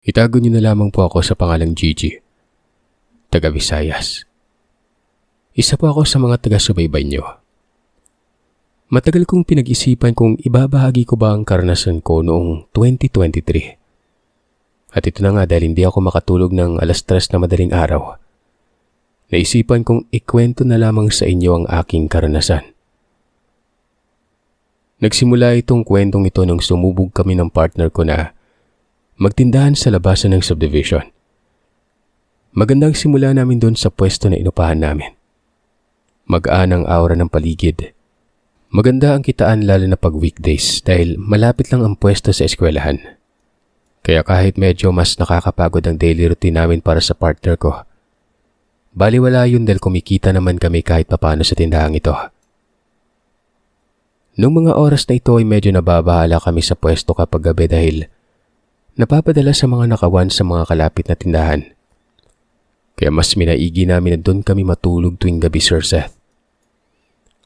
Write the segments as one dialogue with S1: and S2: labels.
S1: Itago niyo na lamang po ako sa pangalang Gigi, taga Visayas. Isa po ako sa mga taga-subaybay niyo. Matagal kong pinag-isipan kung ibabahagi ko ba ang karanasan ko noong 2023. At ito na nga dahil hindi ako makatulog ng 3:00 na madaling araw. Naisipan kong ikwento na lamang sa inyo ang aking karanasan. Nagsimula itong kwentong ito nang sumubog kami ng partner ko na magtindahan sa labasan ng subdivision. Magandang simula namin doon sa pwesto na inupahan namin. Magaan ang aura ng paligid. Maganda ang kitaan lalo na pag weekdays dahil malapit lang ang pwesto sa eskwelahan. Kaya kahit medyo mas nakakapagod ang daily routine namin para sa partner ko, baliwala yun dahil kumikita naman kami kahit papano sa tindahang ito. Noong mga oras na ito ay medyo nababahala kami sa pwesto kapag gabi dahil napapadala sa mga nakawan sa mga kalapit na tindahan. Kaya mas minaigi namin na doon kami matulog tuwing gabi, Sir Seth.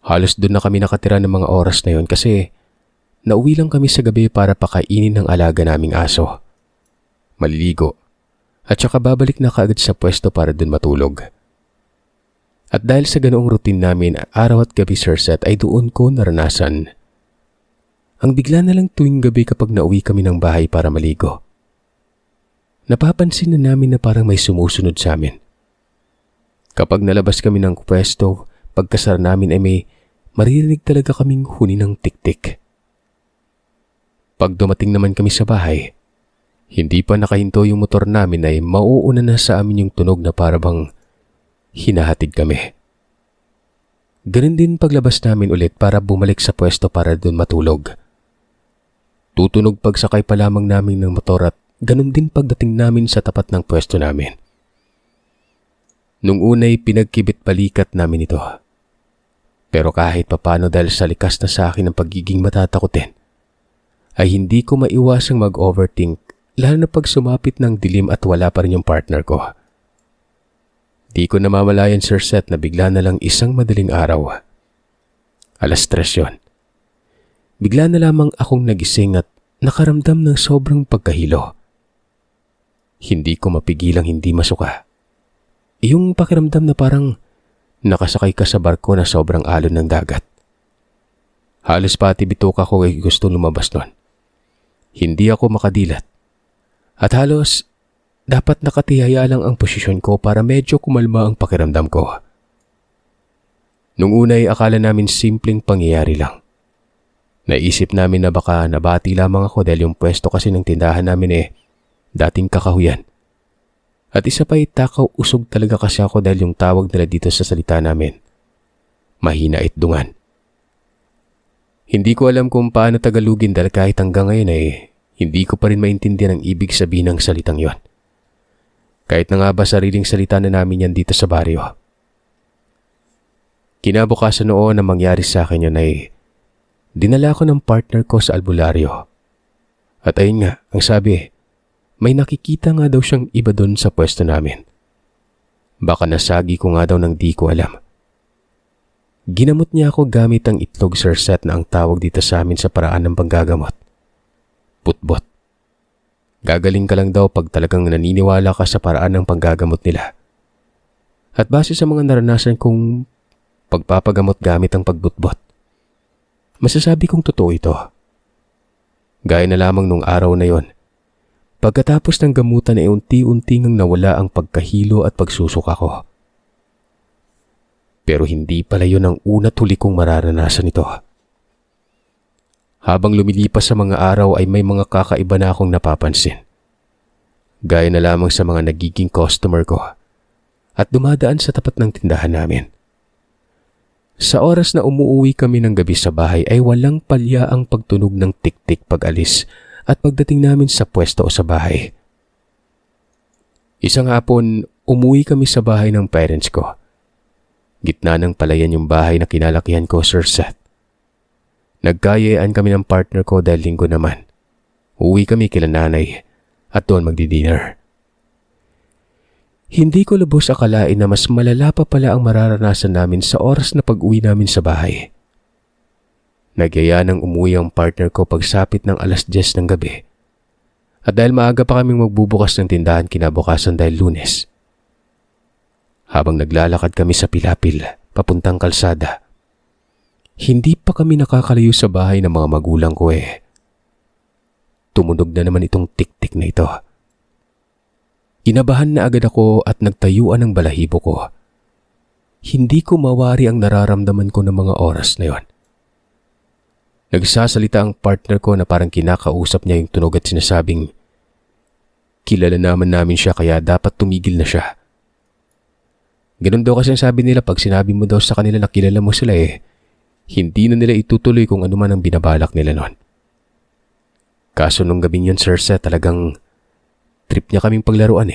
S1: Halos doon na kami nakatira ng mga oras na yon kasi nauwi lang kami sa gabi para pakainin ng alaga naming aso. Maliligo at saka babalik na kaagad sa pwesto para doon matulog. At dahil sa ganoong routine namin araw at gabi, Sir Seth, ay doon ko naranasan ang bigla na lang tuwing gabi kapag nauwi kami ng bahay para maligo. Napapansin na namin na parang may sumusunod sa amin. Kapag nalabas kami ng pwesto, pagkasara namin ay may maririnig talaga kaming huni ng tik-tik. Pag dumating naman kami sa bahay, hindi pa nakahinto yung motor namin ay mauuna na sa amin yung tunog na parabang hinahatid kami. Ganun din paglabas namin ulit para bumalik sa pwesto para doon matulog. Tutunog pagsakay pa lamang namin ng motor at ganun din pagdating namin sa tapat ng pwesto namin. Nung unay pinagkibit balikat namin ito. Pero kahit papano dahil sa likas na sa akin ang pagiging matatakotin, ay hindi ko maiwasang mag-overthink lalo na pag sumapit ng dilim at wala pa rin yung partner ko. Di ko namamalayan, Sir Seth, na bigla na lang isang madaling araw. 3:00 yon. Bigla na lamang akong nagising at nakaramdam ng sobrang pagkahilo. Hindi ko mapigilang hindi masuka. Yung pakiramdam na parang nakasakay ka sa barko na sobrang alon ng dagat. Halos pati bituka ko ay gusto lumabas nun. Hindi ako makadilat. At halos dapat nakatihaya lang ang posisyon ko para medyo kumalma ang pakiramdam ko. Nung una ay akala namin simpleng pangyayari lang. Naisip namin na baka nabati lamang ako dahil yung pwesto kasi ng tindahan namin dating kakahuyan. At isa pa takaw usog talaga kasi ako dahil yung tawag nila dito sa salita namin, mahina at dungan. Hindi ko alam kung paano Tagalogin dahil kahit hanggang ngayon hindi ko pa rin maintindihan ang ibig sabihin ng salitang yon. Kahit na nga ba sariling salita na namin yan dito sa baryo. Kinabukasan noon na mangyari sa akin yun ay dinala ko ng partner ko sa albularyo. At ayun nga, ang sabi, may nakikita nga daw siyang iba doon sa pwesto namin. Baka nasagi ko nga daw ng di ko alam. Ginamot niya ako gamit ang itlog, Sir Seth, na ang tawag dito sa amin sa paraan ng panggagamot. Putbot. Gagaling ka lang daw pag talagang naniniwala ka sa paraan ng panggagamot nila. At base sa mga naranasan kong pagpapagamot gamit ang pagbutbot, masasabi kong totoo ito. Gaya na lamang nung araw na yon. Pagkatapos ng gamutan ay unti-unti ngang nawala ang pagkahilo at pagsusuka ko. Pero hindi pala yun ang una't huli kong mararanasan ito. Habang lumilipas sa mga araw ay may mga kakaiba na akong napapansin. Gaya na lamang sa mga nagiging customer ko at dumadaan sa tapat ng tindahan namin. Sa oras na umuwi kami ng gabi sa bahay ay walang palya ang pagtunog ng tik-tik pag-alis at pagdating namin sa pwesto o sa bahay. Isang hapon, umuwi kami sa bahay ng parents ko. Gitna ng palayan yung bahay na kinalakihan ko, Sir Seth. Nagkayayaan kami ng partner ko dahil linggo naman. Uwi kami kila nanay at doon magdi-dinner. Hindi ko lubos akalain na mas malala pa pala ang mararanasan namin sa oras na pag-uwi namin sa bahay. Nagyaya nang umuwi ang partner ko pagsapit ng 10:00 ng gabi At dahil maaga pa kaming magbubukas ng tindahan kinabukasan dahil Lunes. Habang naglalakad kami sa Pilapil, papuntang kalsada, hindi pa kami nakakalayo sa bahay ng mga magulang ko Tumunog na naman itong tik-tik na ito. Kinabahan na agad ako at nagtayuan ng balahibo ko. Hindi ko mawari ang nararamdaman ko ng mga oras na yon. Nagsasalita ang partner ko na parang kinakausap niya yung tunog at sinasabing, kilala namin siya kaya dapat tumigil na siya. Ganun daw kasi ang sabi nila pag sinabi mo daw sa kanila na kilala mo sila hindi na nila itutuloy kung ano man ang binabalak nila nun. Kaso nung gabing yun, Sir Seth, talagang trip niya kaming paglaruan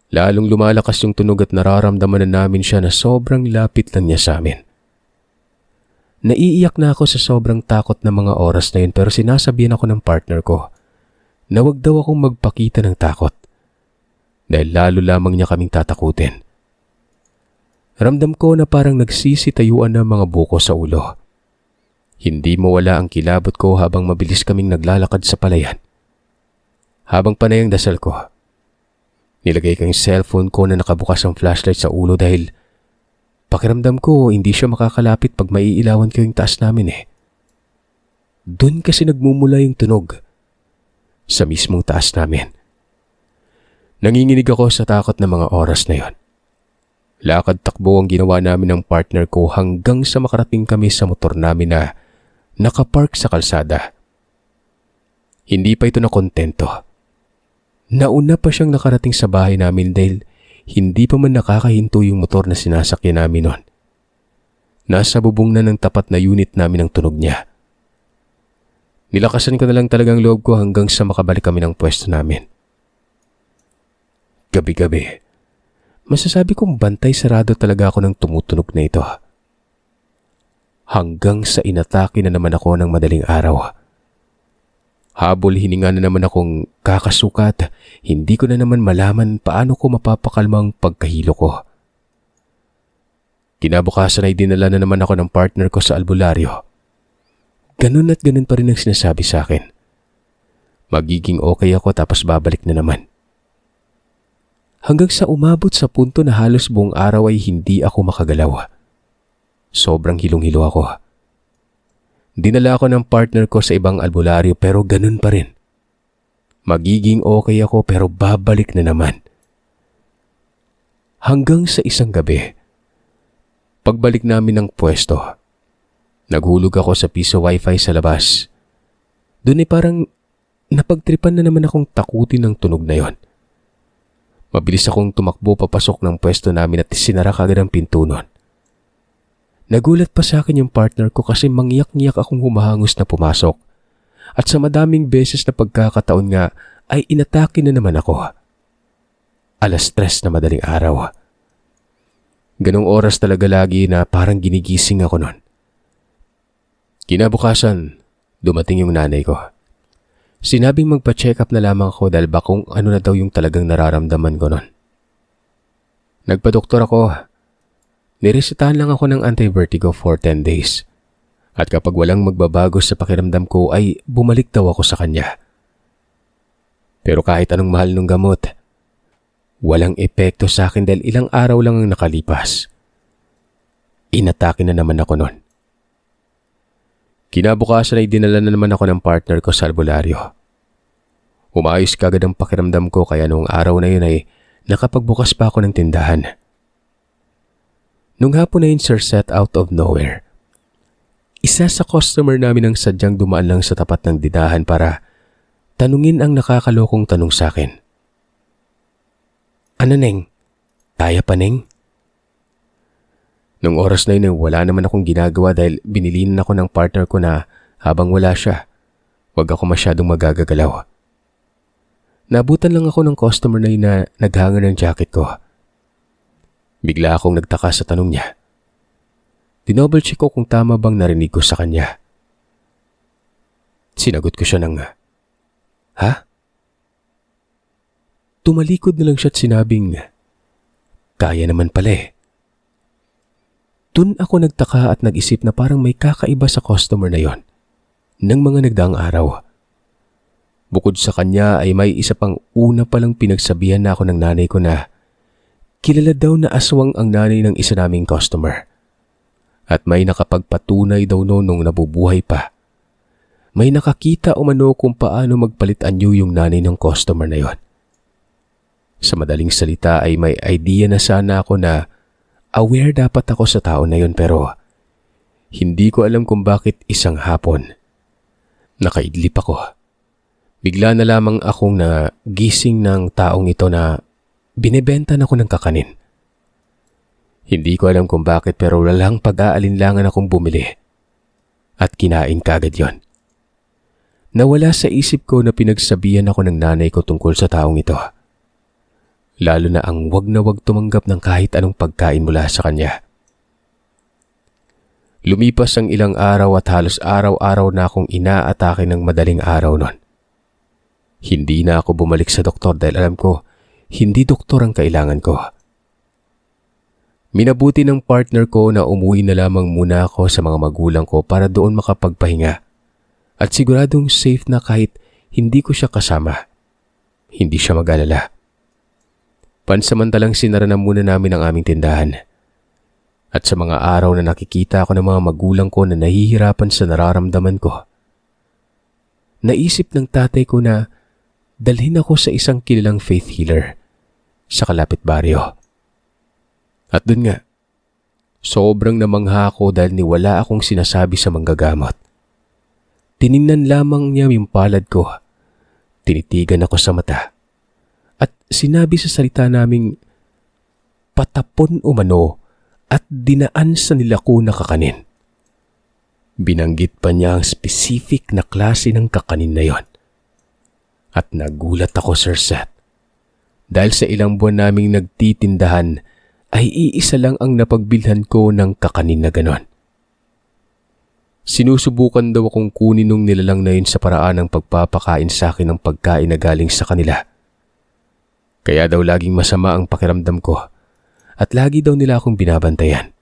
S1: Lalong lumalakas yung tunog at nararamdaman na namin siya na sobrang lapit lang niya sa amin. Naiiyak na ako sa sobrang takot na mga oras na yun pero sinasabihan ako ng partner ko na wag daw akong magpakita ng takot dahil lalo lamang niya kaming tatakutin. Ramdam ko na parang nagsisitayuan na mga buko sa ulo. Hindi mawala ang kilabot ko habang mabilis kaming naglalakad sa palayan. Habang panay ang dasal ko, nilagay ko yung cellphone ko na nakabukas ang flashlight sa ulo dahil pakiramdam ko hindi siya makakalapit pag maiilawan ko yung taas namin Doon kasi nagmumula yung tunog. Sa mismong taas namin. Nanginginig ako sa takot na mga oras na yon. Lakad takbo ang ginawa namin ng partner ko hanggang sa makarating kami sa motor namin na nakapark sa kalsada. Hindi pa ito nakontento. Nauna pa siyang nakarating sa bahay namin dahil hindi pa man nakakahinto yung motor na sinasakyan namin noon. Nasa bubong na ng tapat na unit namin ang tunog niya. Nilakasan ko na lang talagang loob ko hanggang sa makabalik kami ng pwesto namin. Gabi-gabi, masasabi kong bantay sarado talaga ako ng tumutunog na ito. Hanggang sa inatake na naman ako ng madaling araw. Habol hininga na naman akong kakasukat, hindi ko na naman malaman paano ko mapapakalmang pagkahilo ko. Kinabukasan ay dinala na naman ako ng partner ko sa albularyo. Ganun at ganun pa rin ang sinasabi sa akin. Magiging okay ako tapos babalik na naman. Hanggang sa umabot sa punto na halos buong araw ay hindi ako makagalaw. Sobrang hilong-hilo ako. Dinala ako ng partner ko sa ibang albularyo pero ganun pa rin. Magiging okay ako pero babalik na naman. Hanggang sa isang gabi, pagbalik namin ng pwesto, naghulog ako sa piso wifi sa labas. Doon ay parang napagtripan na naman akong takutin ng tunog na yon. Mabilis akong tumakbo papasok ng pwesto namin at sinara kagad ang pinto nun. Nagulat pa sa akin yung partner ko kasi mangyak-ngiyak akong humahangos na pumasok. At sa madaming beses na pagkakataon nga ay inatake na naman ako. 3:00 na madaling araw. Ganong oras talaga lagi na parang ginigising ako nun. Kinabukasan, dumating yung nanay ko. Sinabing magpa-check up na lamang ako dahil ba kung ano na daw yung talagang nararamdaman ko nun. Nagpa-doktor ako. Niresetahan lang ako ng anti-vertigo for 10 days. At kapag walang magbabago sa pakiramdam ko ay bumalik daw ako sa kanya. Pero kahit anong mahal ng gamot, walang epekto sa akin dahil ilang araw lang ang nakalipas. Inatake na naman ako nun. Kinabukasan ay dinala na naman ako ng partner ko sa albularyo. Umayos kagad ang pakiramdam ko kaya noong araw na yun ay nakapagbukas pa ako ng tindahan. Nung hapon na yun, Sir Seth, out of nowhere, isa sa customer namin ang sadyang dumaan lang sa tapat ng tindahan para tanungin ang nakakalokong tanong sa akin. Ano, Neng? Kaya pa, Neng? Nung oras na yun, wala naman akong ginagawa dahil binilinan ako ng partner ko na habang wala siya, wag ako masyadong magagagalaw. Nabutan lang ako ng customer na yun na naghanger ng jacket ko. Bigla akong nagtaka sa tanong niya. Dinoble check ko kung tama bang narinig ko sa kanya. Sinagot ko siya ng, Ha? Tumalikod na lang siya at sinabing, kaya naman pala Dun ako nagtaka at nag-isip na parang may kakaiba sa customer na yon ng mga nagdaang araw. Bukod sa kanya ay may isa pang una palang pinagsabihan na ako ng nanay ko na kilala daw na aswang ang nanay ng isa naming customer. At may nakapagpatunay daw noon nung nabubuhay pa. May nakakita umano kung paano magpalit anyo yung nanay ng customer na yon. Sa madaling salita ay may idea na sana ako na aware dapat ako sa tao na yon, pero hindi ko alam kung bakit isang hapon nakaidlip ako. Bigla na lamang akong nagising ng taong ito na binebenta ako ng kakanin. Hindi ko alam kung bakit pero walang pag-aalinlangan akong bumili at kinain kagad yon. Nawala sa isip ko na pinagsabihan ako ng nanay ko tungkol sa taong ito. Lalo na ang wag na wag tumanggap ng kahit anong pagkain mula sa kanya. Lumipas ang ilang araw at halos araw-araw na akong inaatake ng madaling araw nun. Hindi na ako bumalik sa doktor dahil alam ko hindi doktor ang kailangan ko. Minabuti ng partner ko na umuwi na lamang muna ako sa mga magulang ko para doon makapagpahinga at siguradong safe na kahit hindi ko siya kasama. Hindi siya mag-alala. Pansamantalang sinara na muna namin ang aming tindahan. At sa mga araw na nakikita ako ng mga magulang ko na nahihirapan sa nararamdaman ko, naisip ng tatay ko na dalhin ako sa isang kilalang faith healer sa kalapit baryo. At dun nga, sobrang namangha ako dahil niwala akong sinasabi sa manggagamot. Tiningnan lamang niya yung palad ko. Tinitigan ako sa mata. At sinabi sa salita naming patapon umano at dinaan sa nilako na kakanin. Binanggit pa niya ang specific na klase ng kakanin na yon. At nagulat ako, Sir Seth. Dahil sa ilang buwan naming nagtitindahan, ay iisa lang ang napagbilhan ko ng kakanin na ganon. Sinusubukan daw akong kunin nung nilalang na yun sa paraan ng pagpapakain sa akin ng pagkain na galing sa kanila. Kaya daw laging masama ang pakiramdam ko at lagi daw nila akong binabantayan.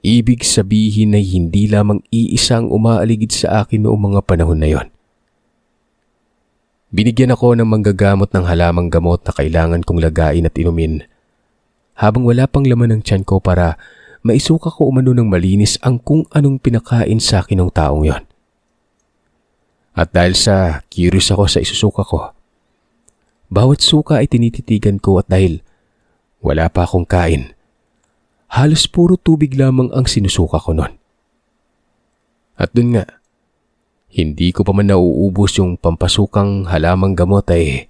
S1: Ibig sabihin na hindi lamang iisa ang umaaligid sa akin noong mga panahon na yon. Binigyan ako ng manggagamot ng halamang gamot na kailangan kong lagain at inumin habang wala pang laman ng tiyan ko para maisuka ko umano ng malinis ang kung anong pinakain sa akin ng taong yon. At dahil sa curious ako sa isusuka ko, bawat suka ay tinititigan ko at dahil wala pa akong kain, halos puro tubig lamang ang sinusuka ko nun. At dun nga, hindi ko pa man nauubos yung pampasukang halamang gamot ay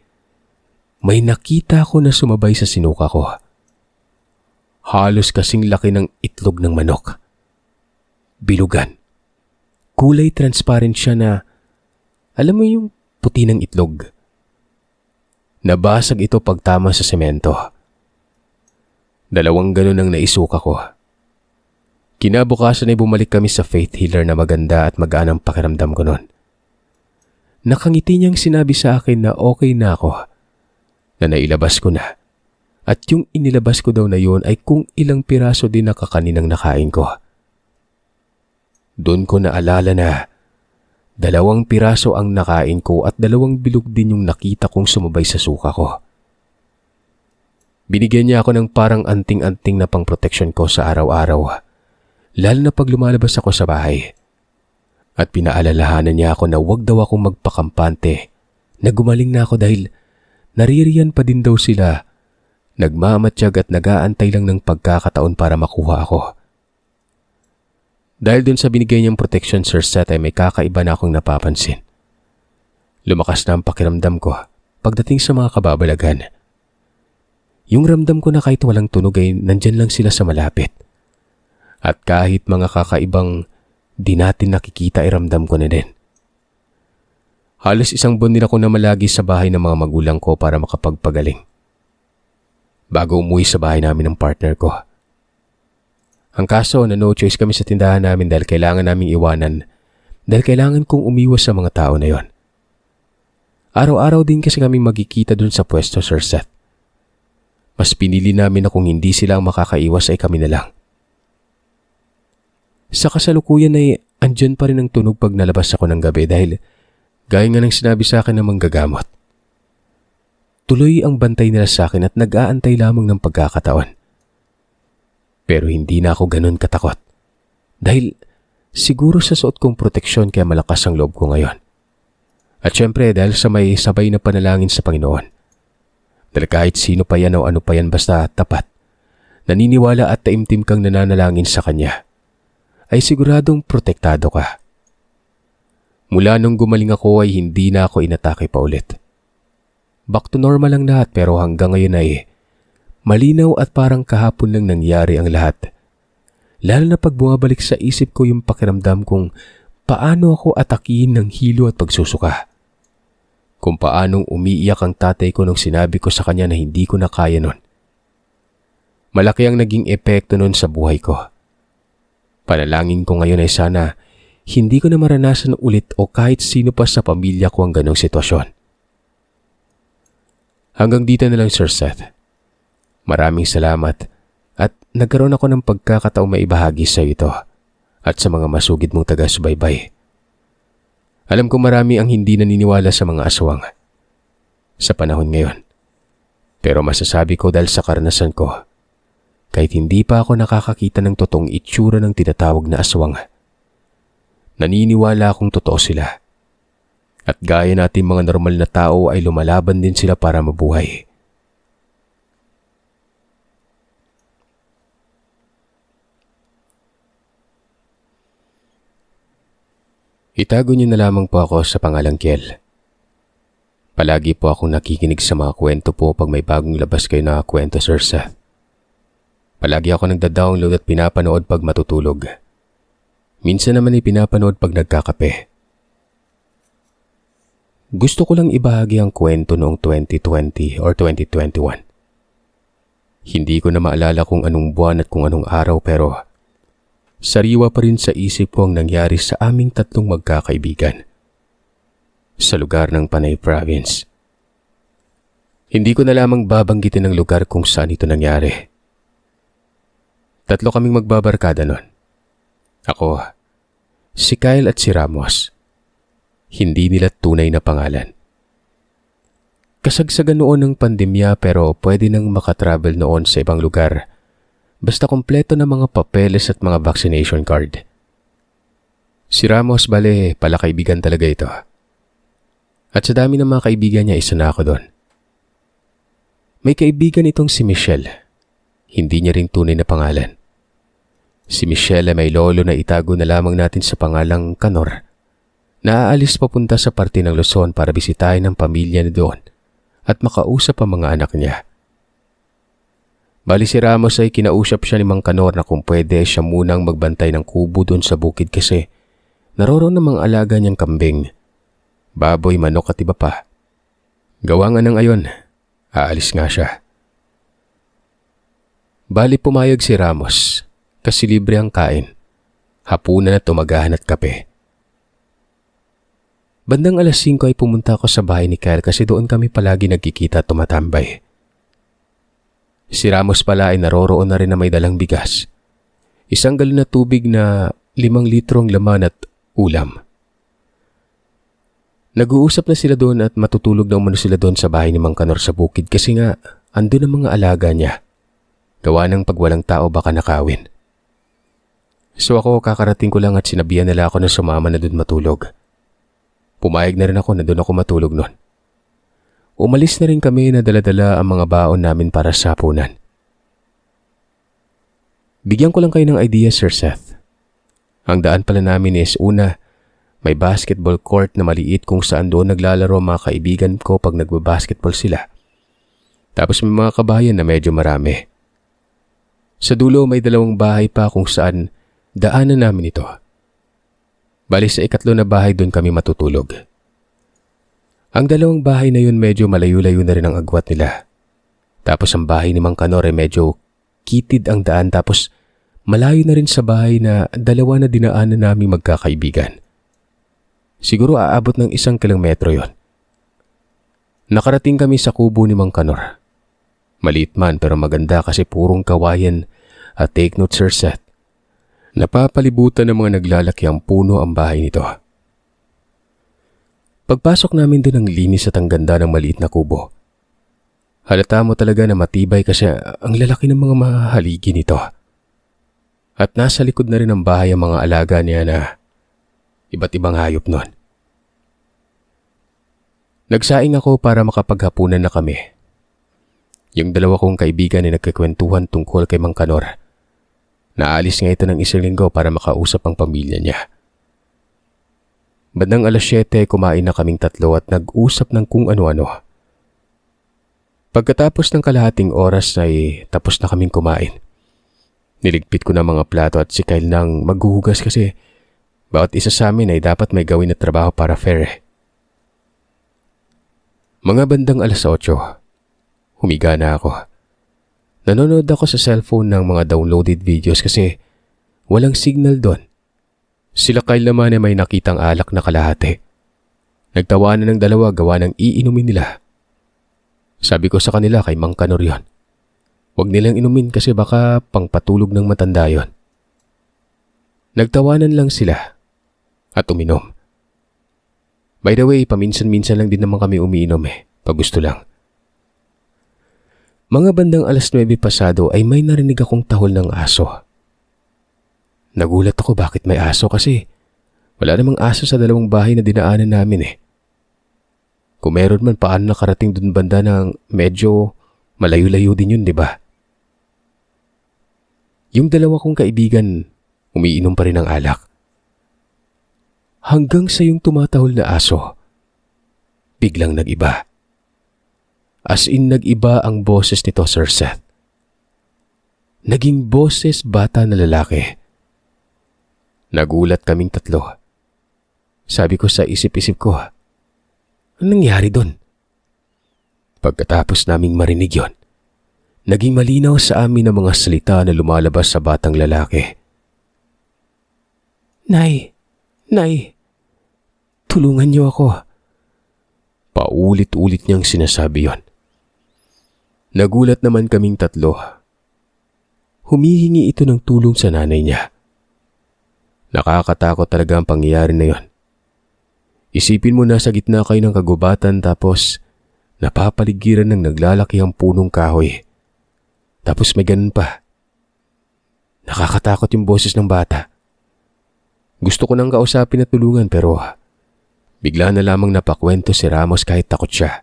S1: may nakita ko na sumabay sa sinuka ko. Halos kasing laki ng itlog ng manok. Bilugan. Kulay transparent siya na, alam mo yung puti ng itlog. Nabasag ito pagtama sa semento. 2 ganun ang naisuka ko. Kinabukasan ay bumalik kami sa faith healer na maganda at magaan ang pakiramdam ko noon. Nakangiti niyang sinabi sa akin na okay na ako, na nailabas ko na. At yung inilabas ko daw na yun ay kung ilang piraso din na kakaninang nakain ko. Doon ko naalala na 2 piraso ang nakain ko at 2 bilog din yung nakita kong sumabay sa suka ko. Binigyan niya ako ng parang anting-anting na pang-protection ko sa araw-araw, lalo na pag lumalabas ako sa bahay. At pinaalalahanan niya ako na wag daw akong magpakampante, na gumaling na ako dahil naririyan pa din daw sila, nagmamatsyag at nag-aantay lang ng pagkakataon para makuha ako. Dahil dun sa binigay niyang protection, Sir Seth, ay may kakaiba na akong napapansin. Lumakas na ang pakiramdam ko pagdating sa mga kababalagan. Yung ramdam ko na kahit walang tunog ay nandyan lang sila sa malapit. At kahit mga kakaibang di natin nakikita ay ramdam ko na din. Halos 1 buwan din ako na malagi sa bahay ng mga magulang ko para makapagpagaling. Bago umuwi sa bahay namin ng partner ko. Ang kaso na no choice kami sa tindahan namin dahil kailangan naming iwanan dahil kailangan kong umiwas sa mga tao na yon. Araw-araw din kasi kami magkikita dun sa pwesto, Sir Seth. Mas pinili namin na kung hindi sila ang makakaiwas ay kami na lang. Sa kasalukuyan ay andyan pa rin ang tunog pag nalabas ako ng gabi dahil Gaya nga ng sinabi sa akin ng manggagamot. Tuloy ang bantay nila sa akin at nag-aantay lamang ng pagkakataon. Pero hindi na ako ganun katakot. Dahil siguro sa suot kong proteksyon kaya malakas ang loob ko ngayon. At syempre dahil sa may sabay na panalangin sa Panginoon. Dahil kahit sino pa yan o ano pa yan basta tapat, naniniwala at taimtim kang nananalangin sa Kanya, ay siguradong protektado ka. Mula nung gumaling ako ay hindi na ako inatake pa ulit. Back to normal lang lahat pero hanggang ngayon ay malinaw at parang kahapon lang nangyari ang lahat. Lalo na pag bumabalik sa isip ko yung pakiramdam kung paano ako atakihin ng hilo at pagsusuka. Kung paanong umiiyak ang tatay ko nung sinabi ko sa kanya na hindi ko na kaya nun. Malaki ang naging epekto nun sa buhay ko. Panalangin ko ngayon ay sana hindi ko na maranasan ulit o kahit sino pa sa pamilya ko ang ganong sitwasyon. Hanggang dito na lang, Sir Seth. Maraming salamat at nagkaroon ako ng pagkakataong maibahagi sa ito at sa mga masugid mong taga-subaybay. Alam ko marami ang hindi naniniwala sa mga aswang sa panahon ngayon. Pero masasabi ko dahil sa karanasan ko, kahit hindi pa ako nakakakita ng totoong itsura ng tinatawag na aswang, naniniwala akong totoo sila. At gaya natin mga normal na tao ay lumalaban din sila para mabuhay. Itago niyo na lamang po ako sa pangalang Kiel. Palagi po akong nakikinig sa mga kwento po pag may bagong labas kayo na kwento, Sir Seth. Palagi ako nagda-download at pinapanood pag matutulog. Minsan naman ay pinapanood pag nagkakape. Gusto ko lang ibahagi ang kwento noong 2020 or 2021. Hindi ko na maalala kung anong buwan at kung anong araw pero sariwa pa rin sa isip ko ang nangyari sa aming tatlong magkakaibigan sa lugar ng Panay Province. Hindi ko na lamang babanggitin ang lugar kung saan ito nangyari. Tatlo kaming magbabarkada nun. Ako, si Kyle at si Ramos. Hindi nila tunay na pangalan. Kasagsagan noon ng pandemya pero pwede nang makatravel noon sa ibang lugar basta kompleto na mga papeles at mga vaccination card. Si Ramos bale palakaibigan talaga ito. At sa dami ng mga kaibigan niya isa na ako doon. May kaibigan itong si Michelle. Hindi niya ring tunay na pangalan. Si Michelle ay may lolo na itago na lamang natin sa pangalang Kanor. Naaalis papunta sa parte ng Luzon para bisitahin ang pamilya na doon at makausap ang mga anak niya. Bali si Ramos ay kinausap siya ni Mang Kanor na kung pwede siya munang magbantay ng kubo doon sa bukid kasi naroroon ng mga alaga niyang kambing, baboy, manok at iba pa. Gawa nga ng ayon, aalis nga siya. Bali pumayag si Ramos kasi libre ang kain, hapunan at umagahan at kape. Bandang alas 5 ay pumunta ako sa bahay ni Kyle kasi doon kami palagi nagkikita at tumatambay. Si Ramos pala ay naroroon na rin na may dalang bigas, 1 galon na tubig na 5 litrong laman at ulam. Nag-uusap na sila doon at matutulog na umano sila doon sa bahay ni Mang Kanor sa bukid kasi nga andun ang mga alaga niya. Gawa ng pag walang tao baka nakawin. So ako kakarating ko lang at sinabihan nila ako na sumama na doon matulog. Pumayag na rin ako na doon ako matulog noon. Umalis na rin kami na dala-dala ang mga baon namin para sa hapunan. Bigyan ko lang kayo ng idea, Sir Seth. Ang daan pala namin is una, may basketball court na maliit kung saan doon naglalaro mga kaibigan ko pag nagbabasketball sila. Tapos may mga kabayan na medyo marami. Sa dulo may 2 bahay pa kung saan daanan namin ito. Bali sa 3 na bahay doon kami matutulog. Ang 2 bahay na yun medyo malayo-layo na rin ang agwat nila. Tapos ang bahay ni Mang Kanor ay medyo kitid ang daan tapos malayo na rin sa bahay na 2 na dinaanan naming magkakaibigan. Siguro aabot ng 1 kilometro yon. Nakarating kami sa kubo ni Mang Kanor. Maliit man pero maganda kasi purong kawayan at take note, Sir Seth. Napapalibutan ng mga naglalakiang puno ang bahay nito. Pagpasok namin doon ang linis at ang ganda ng maliit na kubo. Halata mo talaga na matibay kasi ang lalaki ng mga mahaligi nito. At nasa likod na rin ng bahay ang mga alaga niya na iba't ibang hayop nun. Nagsaing ako para makapaghapunan na kami. Yung dalawa kong kaibigan ay nagkikwentuhan tungkol kay Mang Kanor. Naalis nga ito ng isang linggo para makausap ang pamilya niya. Bandang 7:00 kumain na kaming tatlo at nag-usap ng kung ano-ano. Pagkatapos ng kalahating oras ay tapos na kaming kumain. Niligpit ko na mga plato at si Kyle nang maghuhugas kasi bawat isa sa amin ay dapat may gawin na trabaho para fair. Mga bandang 8:00, humiga na ako. Nanonood ako sa cellphone ng mga downloaded videos kasi walang signal doon. Sila Kyle naman ay may nakitang alak na kalahati. Nagtawanan ng dalawa gawa ng iinumin nila. Sabi ko sa kanila kay Mang Kanor yun. Huwag nilang inumin kasi baka pangpatulog ng matanda yon. Nagtawanan lang sila at uminom. By the way, paminsan-minsan lang din naman kami umiinom pag gusto lang. Mga bandang 9:00 pasado ay may narinig akong tahol ng aso. Nagulat ako bakit may aso kasi wala namang aso sa dalawang bahay na dinaanan namin Kung meron man paano nakarating dun banda ng medyo malayo-layo din yun, di ba? Yung dalawa kong kaibigan, umiinom pa rin ng alak. Hanggang sa yung tumatahol na aso, biglang nag-iba. As in nag-iba ang boses nito, Sir Seth. Naging boses bata na lalaki. Nagulat kaming tatlo. Sabi ko sa isip-isip ko, anong nangyari doon? Pagkatapos naming marinig yon, naging malinaw sa amin ang mga salita na lumalabas sa batang lalaki. Nay, tulungan niyo ako. Paulit-ulit niyang sinasabi yon. Nagulat naman kaming tatlo. Humihingi ito ng tulong sa nanay niya. Nakakatakot talaga ang pangyayari na yon. Isipin mo na sa gitna kayo ng kagubatan tapos napapaligiran ng naglalaki ang punong kahoy. Tapos may ganun pa. Nakakatakot yung boses ng bata. Gusto ko nang kausapin at tulungan pero bigla na lamang napakwento si Ramos kahit takot siya.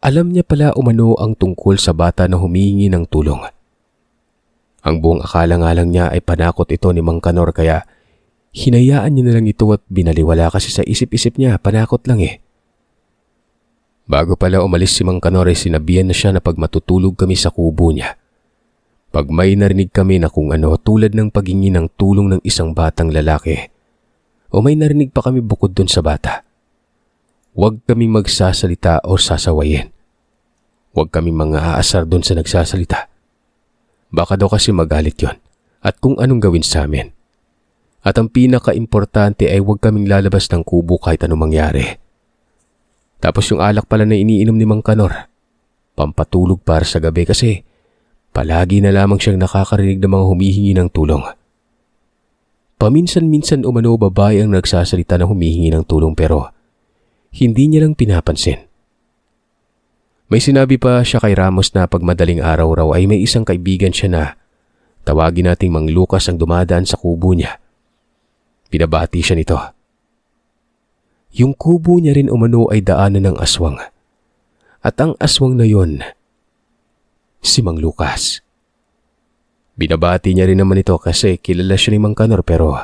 S1: Alam niya pala umano ang tungkol sa bata na humihingi ng tulong. Ang buong akala nga lang niya ay panakot ito ni Mang Kanor kaya hinayaan niya na lang ito at binaliwala kasi sa isip-isip niya panakot lang Bago pala umalis si Mang Kanor ay sinabihan na siya na pag matutulog kami sa kubo niya. Pag may narinig kami na kung ano tulad ng paghingi ng tulong ng isang batang lalaki o may narinig pa kami bukod dun sa bata, huwag kaming magsasalita o sasawayin. Huwag kaming mga aasar dun sa nagsasalita. Baka daw kasi magalit yon at kung anong gawin sa amin. At ang pinaka-importante ay huwag kaming lalabas ng kubo kahit anong mangyari. Tapos yung alak pala na iniinom ni Mang Kanor, pampatulog para sa gabi kasi palagi na lamang siyang nakakarinig ng mga humihingi ng tulong. Paminsan-minsan umano babae ang nagsasalita na humihingi ng tulong pero hindi niya lang pinapansin. May sinabi pa siya kay Ramos na pag madaling araw raw ay may isang kaibigan siya na tawagin nating Mang Lucas ang dumadaan sa kubo niya. Pinabati siya nito. Yung kubo niya rin umano ay daanan ng aswang. At ang aswang na yon, si Mang Lucas. Binabati niya rin naman ito kasi kilala siya ni Mang Kanor pero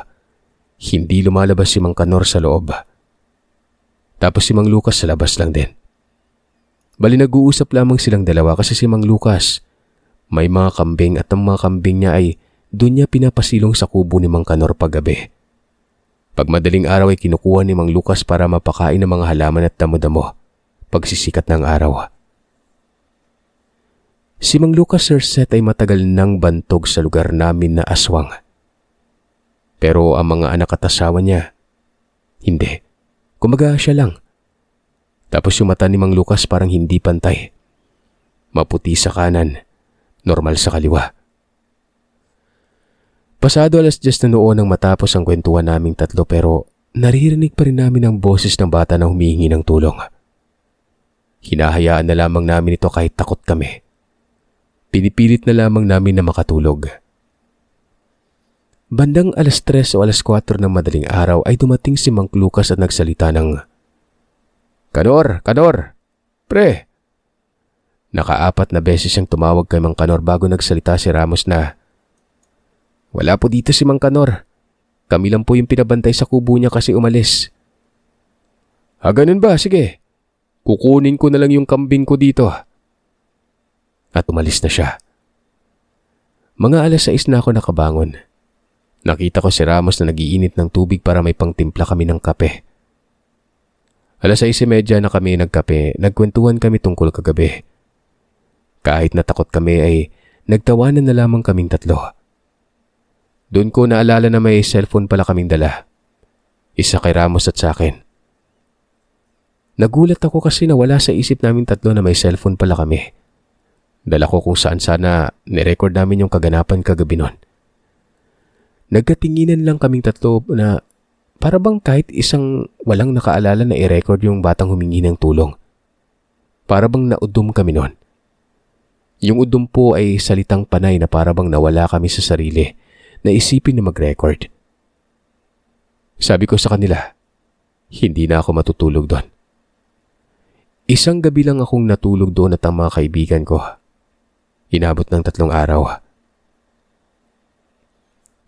S1: hindi lumalabas si Mang Kanor sa loob. Tapos si Mang Lucas sa labas lang din. Bali nag-uusap lamang silang dalawa kasi si Mang Lucas may mga kambing at ang mga kambing niya ay doon niya pinapasilong sa kubo ni Mang Kanor paggabi. Pag madaling araw ay kinukuha ni Mang Lucas para mapakain ng mga halaman at damo-damo pagsisikat ng araw. Si Mang Lucas, Sir Seth, ay matagal nang bantog sa lugar namin na aswang. Pero ang mga anak at asawa niya, hindi. Kumaga siya lang. Tapos yung mata ni Mang Lucas parang hindi pantay. Maputi sa kanan, normal sa kaliwa. Pasado 10:00 na noon nang matapos ang kwentuhan naming tatlo pero naririnig pa rin namin ang boses ng bata na humihingi ng tulong. Hinahayaan na lamang namin ito kahit takot kami. Pinipilit na lamang namin na makatulog. Bandang 3:00 o 4:00 ng madaling araw ay dumating si Mang Lucas at nagsalita ng, "Kanor! Kanor! Pre!" Naka-4 na beses siyang tumawag kay Mang Kanor bago nagsalita si Ramos na, "Wala po dito si Mang Kanor. Kami lang po yung pinabantay sa kubo niya kasi umalis." Ganun ba? Sige. Kukunin ko na lang yung kambing ko dito." At umalis na siya. Mga 6:00 na ako nakabangon. Nakita ko si Ramos na nagiinit ng tubig para may pangtimpla kami ng kape. 6:30 na kami nagkape, nagkwentuhan kami tungkol kagabi. Kahit natakot kami ay nagtawanan na lamang kaming tatlo. Doon ko naalala na may cellphone pala kaming dala. Isa kay Ramos at sa akin. Nagulat ako kasi nawala sa isip namin tatlo na may cellphone pala kami. Dala ko kung saan sana nirecord namin yung kaganapan kagabi nun. Nagkatinginan lang kaming tatlo na para bang kahit isang walang nakaalala na i-record yung batang humingi ng tulong. Para bang naudum kami nun. Yung udum po ay salitang panay na para bang nawala kami sa sarili na isipin na mag-record. Sabi ko sa kanila, hindi na ako matutulog doon. Isang gabi lang akong natulog doon at ang mga kaibigan ko. Inabot ng 3 araw.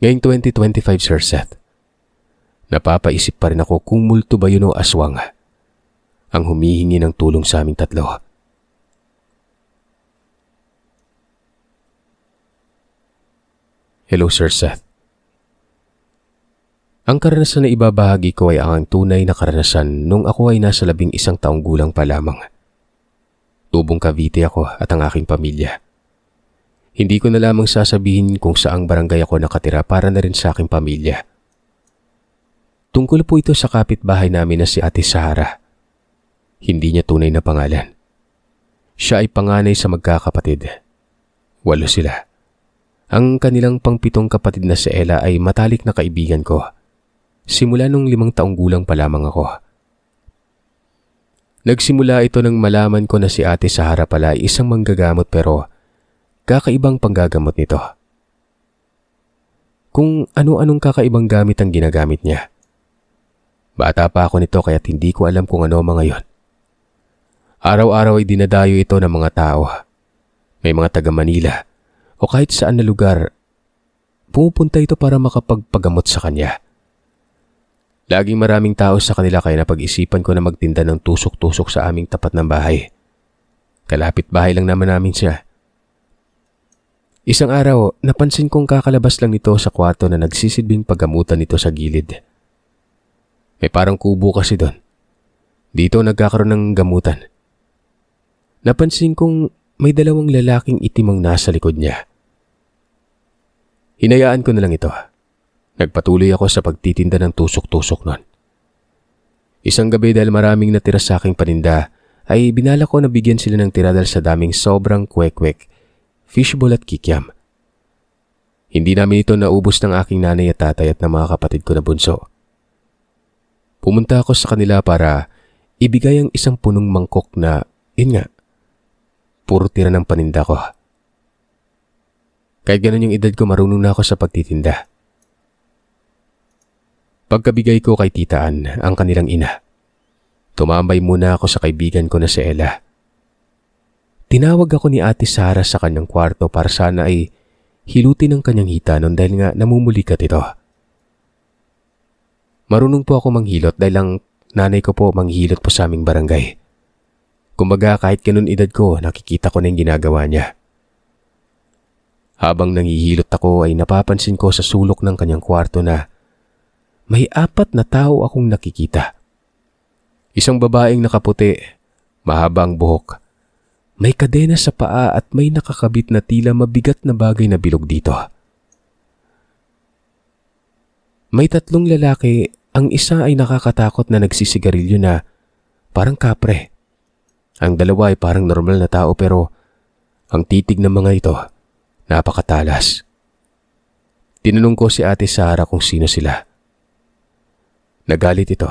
S1: Ngayong 2025, Sir Seth, napapaisip pa rin ako kung multo ba yun o aswang ang humihingi ng tulong sa aming tatlo. Hello, Sir Seth. Ang karanasan na ibabahagi ko ay ang tunay na karanasan nung ako ay nasa 11 taong gulang pa lamang. Tubong Cavite ako at ang aking pamilya. Hindi ko na lamang sasabihin kung saang barangay ako nakatira para na rin sa aking pamilya. Tungkol po ito sa kapitbahay namin na si Ate Sara. Hindi niya tunay na pangalan. Siya ay panganay sa magkakapatid. 8 sila. Ang kanilang pang-7 kapatid na si Ella ay matalik na kaibigan ko. Simula nung 5 taong gulang pa lamang ako. Nagsimula ito nang malaman ko na si Ate Sara pala ay isang manggagamot pero kakaibang panggagamot nito. Kung ano-anong kakaibang gamit ang ginagamit niya. Bata pa ako nito kaya't hindi ko alam kung ano mga yon. Araw-araw ay dinadayo ito ng mga tao. May mga taga Manila o kahit saan na lugar. Pumupunta ito para makapagpagamot sa kanya. Laging maraming tao sa kanila kaya napag-isipan ko na magtinda ng tusok-tusok sa aming tapat ng bahay. Kalapit bahay lang naman namin siya. Isang araw, napansin kong kakalabas lang nito sa kwarto na nagsisilbing paggamutan nito sa gilid. May parang kubo kasi doon. Dito nagkakaroon ng gamutan. Napansin kong may 2 lalaking itim ang nasa likod niya. Hinayaan ko na lang ito. Nagpatuloy ako sa pagtitinda ng tusok-tusok noon. Isang gabi dahil maraming natira sa aking paninda, ay binala ko na bigyan sila ng tira dahil sa daming sobrang kwek-kwek, fishball at kikiam. Hindi namin ito naubos ng aking nanay at tatay at ng mga kapatid ko na bunso. Pumunta ako sa kanila para ibigay ang isang punong mangkok na, yun nga, puro tira ng paninda ko. Kahit ganun yung edad ko, marunong na ako sa pagtitinda. Pagkabigay ko kay Tita Ann, ang kanilang ina, tumambay muna ako sa kaibigan ko na si Ella. Tinawag ako ni Ate Sara sa kanyang kwarto para sana ay hilutin ang kanyang hita noon dahil nga namumulikat ito. Marunong po ako manghilot dahil ang nanay ko po manghilot po sa aming barangay. Kumbaga kahit ganun edad ko, nakikita ko na yung ginagawa niya. Habang nanghihilot ako ay napapansin ko sa sulok ng kanyang kwarto na may 4 na tao akong nakikita. Isang babaeng nakaputi, mahaba ang buhok. May kadena sa paa at may nakakabit na tila mabigat na bagay na bilog dito. May 3 lalaki, ang isa ay nakakatakot na nagsisigarilyo na parang kapre. Ang 2 ay parang normal na tao pero ang titig ng mga ito, napakatalas. Tinanong ko si Ate Sara kung sino sila. Nagalit ito.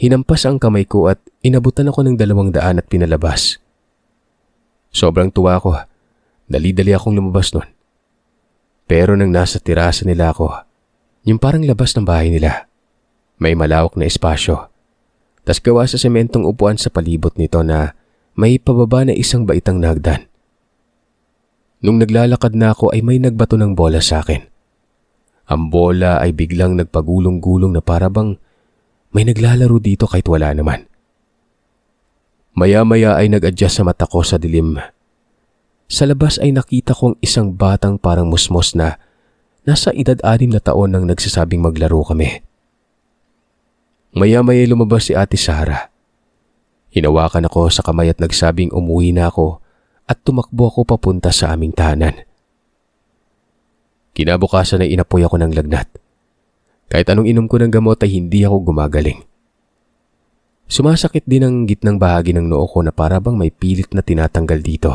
S1: Hinampas ang kamay ko at inabutan ako ng 200 at pinalabas. Sobrang tuwa ko. Dali-dali akong lumabas nun. Pero nang nasa terasa nila ako, yung parang labas ng bahay nila, may malawak na espasyo. Tas gawa sa sementong upuan sa palibot nito na may pababa na isang baitang na hagdan. Nung naglalakad na ako ay may nagbato ng bola sa akin. Ang bola ay biglang nagpagulong-gulong na para bang may naglalaro dito kahit wala naman. Maya-maya ay nag-adjust sa mata ko sa dilim. Sa labas ay nakita kong isang batang parang musmos na nasa edad 6 na taon nang nagsasabing maglaro kami. Maya-maya lumabas si Ate Sara. Hinawakan ako sa kamay at nagsabing umuwi na ako at tumakbo ako papunta sa aming tahanan. Kinabukasan ay inapoy ako ng lagnat. Kahit anong inom ko ng gamot ay hindi ako gumagaling. Sumasakit din ang gitnang bahagi ng noo ko na para bang may pilit na tinatanggal dito.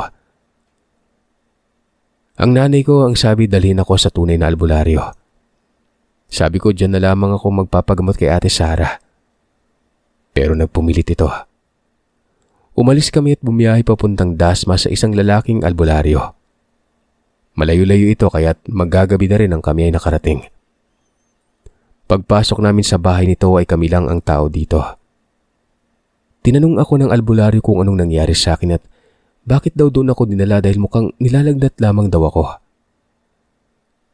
S1: Ang nanay ko ang sabi dalhin ako sa tunay na albularyo. Sabi ko dyan na lamang ako magpapagamot kay Ate Sara. Pero nagpumilit ito. Umalis kami at bumiyahe papuntang Dasma sa isang lalaking albularyo. Malayo-layo ito kaya't maggagabi na rin ang kami ay nakarating. Pagpasok namin sa bahay nito ay kami lang ang tao dito. Tinanong ako ng albularyo kung anong nangyari sa akin at bakit daw doon ako dinala dahil mukhang nilalagnat lamang daw ako.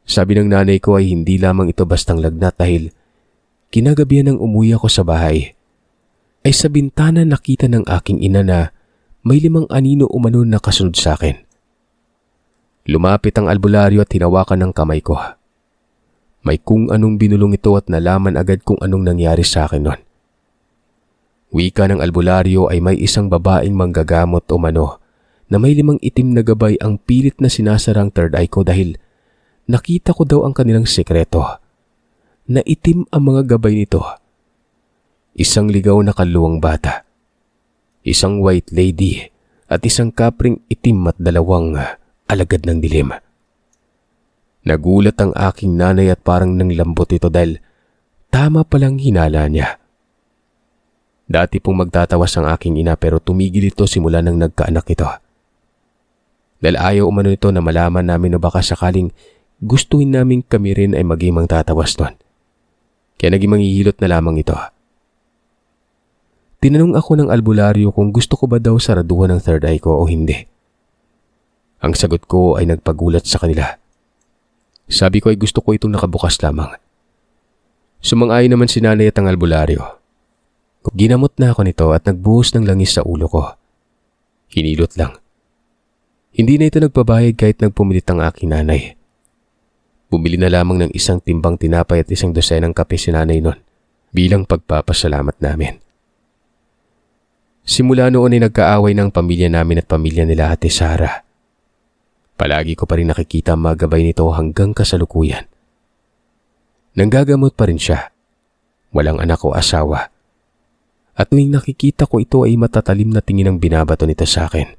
S1: Sabi ng nanay ko ay hindi lamang ito bastang lagnat dahil kinagabihan nang umuwi ako sa bahay ay sa bintana nakita ng aking ina na may 5 anino umano na kasunod sa akin. Lumapit ang albularyo at hinawakan ng kamay ko. May kung anong binulong ito at nalaman agad kung anong nangyari sa akin noon. Wika ng albularyo ay may isang babaeng manggagamot umano na may 5 itim na gabay ang pilit na sinasarang third eye ko dahil nakita ko daw ang kanilang sekreto. Na itim ang mga gabay nito. Isang ligaw na kaluwang bata. Isang white lady at isang kapring itim at 2 alagad ng dilim. Nagulat ang aking nanay at parang nanglambot ito dahil tama palang hinala niya. Dati pong magtatawas ang aking ina pero tumigil ito simula nang nagkaanak ito. Dahil ayaw umano ito na malaman namin o baka sakaling gustuin namin kami rin ay maging mangtatawas doon. Kaya naging manghihilot na lamang ito. Tinanong ako ng albularyo kung gusto ko ba daw saraduhan ang third eye ko o hindi. Ang sagot ko ay nagpagulat sa kanila. Sabi ko ay gusto ko itong nakabukas lamang. Sumang-ayon naman si nanay at ang albularyo. Ginamot na ako nito at nagbuhos ng langis sa ulo ko. Hinilot lang. Hindi na ito nagpabayad kahit nagpumilit ang aking nanay. Bumili na lamang ng isang timbang tinapay at isang dosenang kape si nanay nun bilang pagpapasalamat namin. Simula noon ay nagkaaway ng pamilya namin at pamilya nila Ate Sara. Palagi ko pa rin nakikita ang mga gabay nito hanggang kasalukuyan. Nanggagamot pa rin siya. Walang anak o asawa. At tuwing nakikita ko ito ay matatalim na tingin ang binabato nito sa akin.